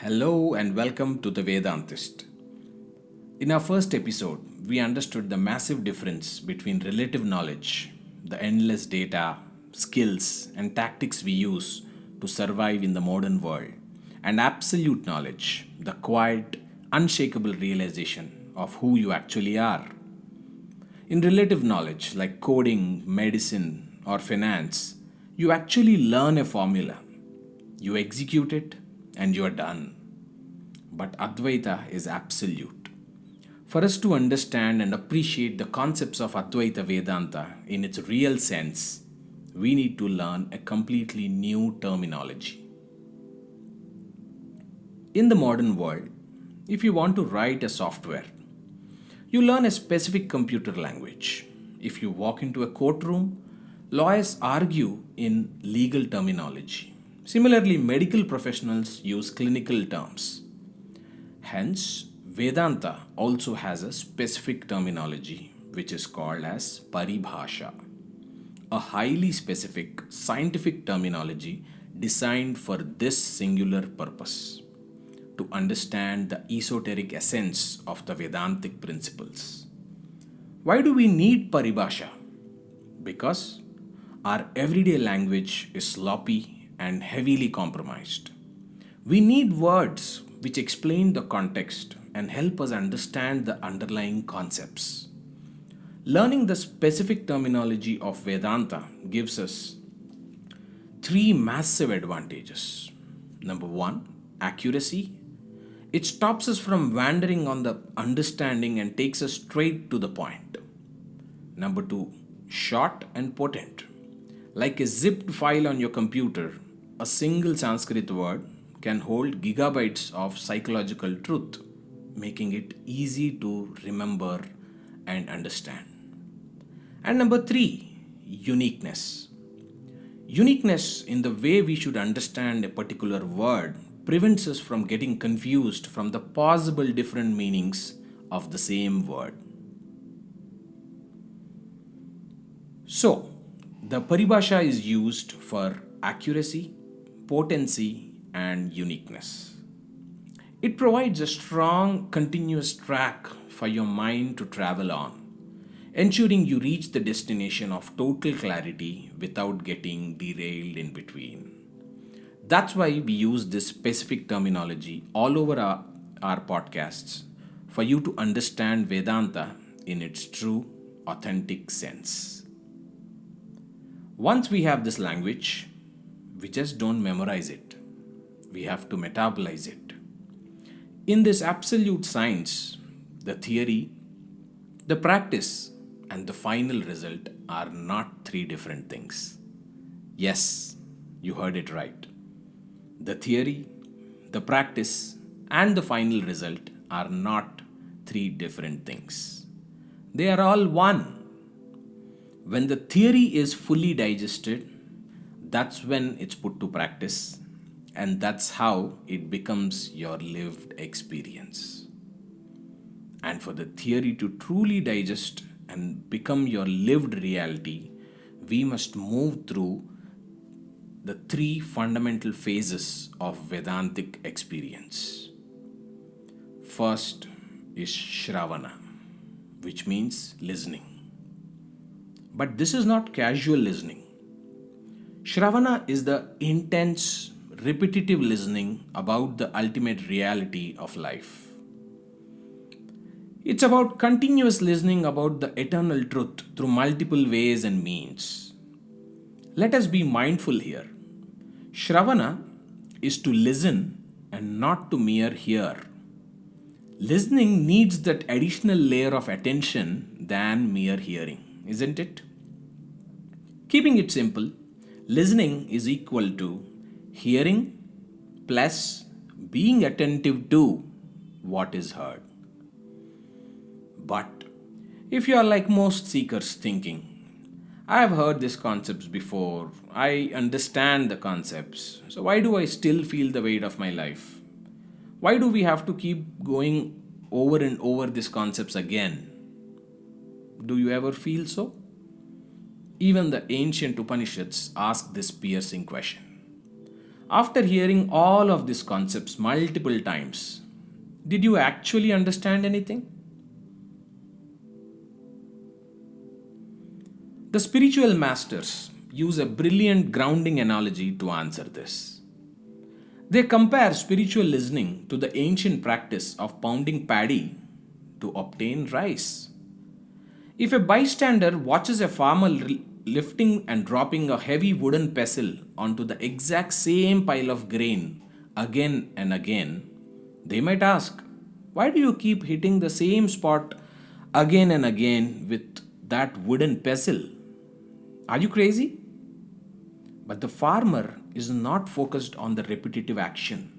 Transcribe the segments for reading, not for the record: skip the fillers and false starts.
Hello and welcome to The Vedantist. In our first episode, we understood the massive difference between relative knowledge, the endless data, skills, and tactics we use to survive in the modern world, and absolute knowledge, the quiet, unshakable realization of who you actually are. In relative knowledge, like coding, medicine, or finance, you actually learn a formula, you execute it, and you are done. But Advaita is absolute. For us to understand and appreciate the concepts of Advaita Vedanta in its real sense, we need to learn a completely new terminology. In the modern world, if you want to write a software, you learn a specific computer language. If you walk into a courtroom, lawyers argue in legal terminology. Similarly, medical professionals use clinical terms. Hence, Vedanta also has a specific terminology which is called as Paribhāṣā, a highly specific scientific terminology designed for this singular purpose: to understand the esoteric essence of the Vedantic principles. Why do we need Paribhāṣā? Because our everyday language is sloppy and heavily compromised. We need words which explain the context and help us understand the underlying concepts. Learning the specific terminology of Vedanta gives us three massive advantages. Number one, accuracy. It stops us from wandering on the understanding and takes us straight to the point. Number two, short and potent. Like a zipped file on your computer, a single Sanskrit word can hold gigabytes of psychological truth, making it easy to remember and understand. And number three, uniqueness. Uniqueness in the way we should understand a particular word prevents us from getting confused from the possible different meanings of the same word. So, the Paribhāṣā is used for accuracy, potency, and uniqueness. It provides a strong, continuous track for your mind to travel on, ensuring you reach the destination of total clarity without getting derailed in between. That's why we use this specific terminology all over our podcasts for you to understand Vedanta in its true, authentic sense. Once we have this language, we just don't memorize it. We have to metabolize it. In this absolute science, the theory, the practice, and the final result are not three different things. Yes, you heard it right. The theory, the practice, and the final result are not three different things. They are all one. When the theory is fully digested, that's when it's put to practice, and that's how it becomes your lived experience. And for the theory to truly digest and become your lived reality, we must move through the three fundamental phases of Vedantic experience. First is Shravana, which means listening. But this is not casual listening. Shravana is the intense, repetitive listening about the ultimate reality of life. It's about continuous listening about the eternal truth through multiple ways and means. Let us be mindful here. Shravana is to listen and not to mere hear. Listening needs that additional layer of attention than mere hearing, isn't it? Keeping it simple, listening is equal to hearing plus being attentive to what is heard. But if you are like most seekers thinking, I have heard these concepts before, I understand the concepts, so why do I still feel the weight of my life? Why do we have to keep going over and over these concepts again? Do you ever feel so? Even the ancient Upanishads ask this piercing question. After hearing all of these concepts multiple times, did you actually understand anything? The spiritual masters use a brilliant grounding analogy to answer this. They compare spiritual listening to the ancient practice of pounding paddy to obtain rice. If a bystander watches a farmer lifting and dropping a heavy wooden pestle onto the exact same pile of grain again and again, they might ask, "Why do you keep hitting the same spot again and again with that wooden pestle? Are you crazy?" But the farmer is not focused on the repetitive action.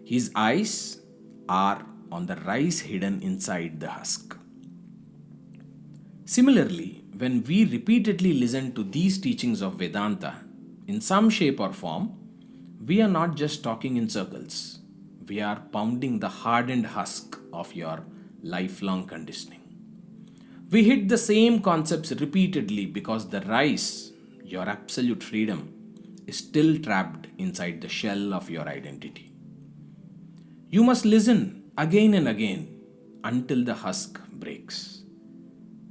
His eyes are on the rice hidden inside the husk. Similarly, when we repeatedly listen to these teachings of Vedanta in some shape or form, we are not just talking in circles. We are pounding the hardened husk of your lifelong conditioning. We hit the same concepts repeatedly because the rice, your absolute freedom, is still trapped inside the shell of your identity. You must listen again and again until the husk breaks.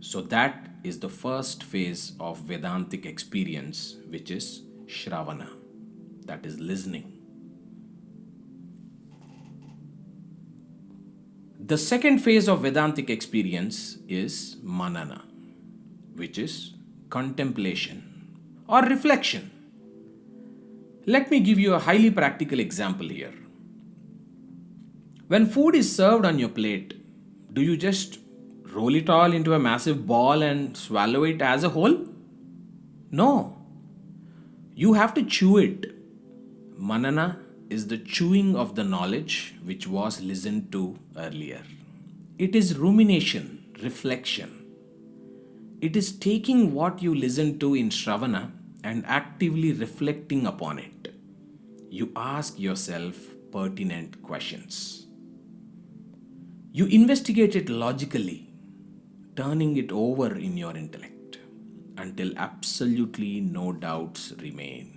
So that is the first phase of Vedantic experience, which is Shravana, that is listening. The second phase of Vedantic experience is Manana, which is contemplation or reflection. Let me give you a highly practical example here. When food is served on your plate, do you just roll it all into a massive ball and swallow it as a whole? No. You have to chew it. Manana is the chewing of the knowledge which was listened to earlier. It is rumination, reflection. It is taking what you listened to in Shravana and actively reflecting upon it. You ask yourself pertinent questions. You investigate it logically, turning it over in your intellect until absolutely no doubts remain.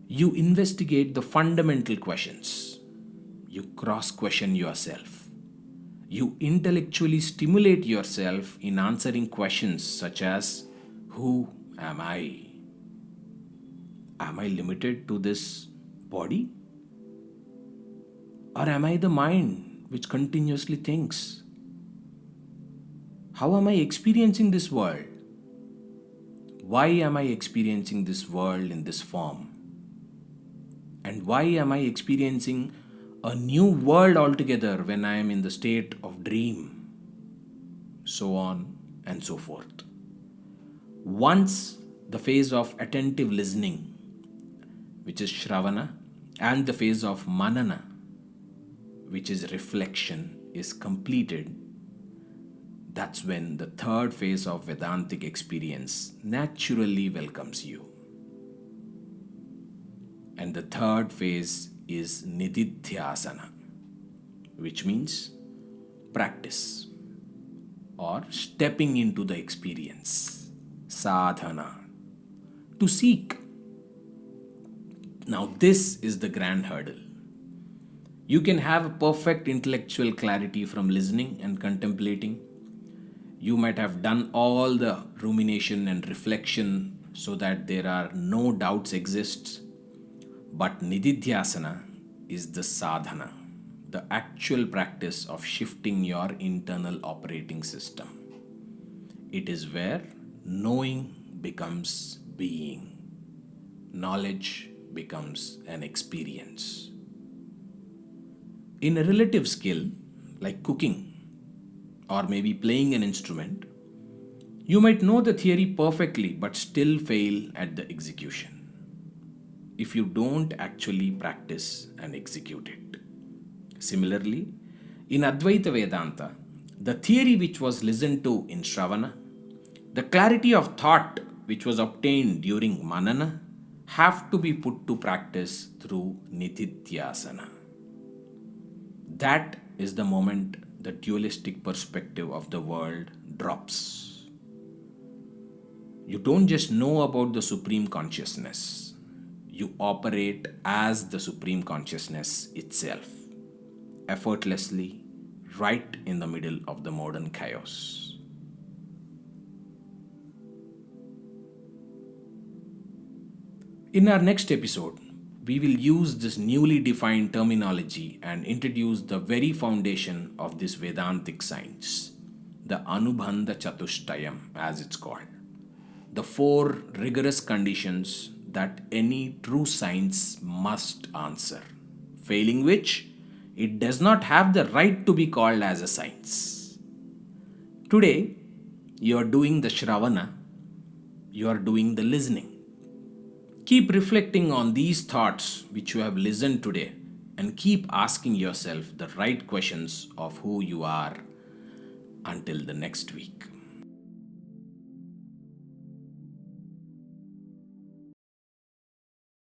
You investigate the fundamental questions. You cross-question yourself. You intellectually stimulate yourself in answering questions such as, who am I? Am I limited to this body? Or am I the mind which continuously thinks? How am I experiencing this world? Why am I experiencing this world in this form? And why am I experiencing a new world altogether when I am in the state of dream? So on and so forth. Once the phase of attentive listening, which is Shravana, and the phase of Manana, which is reflection, is completed, that's when the third phase of Vedantic experience naturally welcomes you. And the third phase is Nididhyasana, which means practice or stepping into the experience, sadhana, to seek. Now, this is the grand hurdle. You can have a perfect intellectual clarity from listening and contemplating. You might have done all the rumination and reflection so that there are no doubts exists. But Nididhyasana is the sadhana, the actual practice of shifting your internal operating system. It is where knowing becomes being, knowledge becomes an experience. In a relative skill like cooking or maybe playing an instrument, you might know the theory perfectly but still fail at the execution if you don't actually practice and execute it. Similarly, in Advaita Vedanta, the theory which was listened to in Shravana, the clarity of thought which was obtained during Manana, have to be put to practice through Nididhyasana. That is the moment the dualistic perspective of the world drops. You don't just know about the Supreme Consciousness. you operate as the Supreme Consciousness itself, effortlessly, right in the middle of the modern chaos. In our next episode, we will use this newly defined terminology and introduce the very foundation of this Vedantic science, the Anubandha Chatushtayam, as it's called. The 4 rigorous conditions that any true science must answer, failing which it does not have the right to be called as a science. Today, you are doing the Shravana, you are doing the listening. Keep reflecting on these thoughts which you have listened today and keep asking yourself the right questions of who you are until the next week.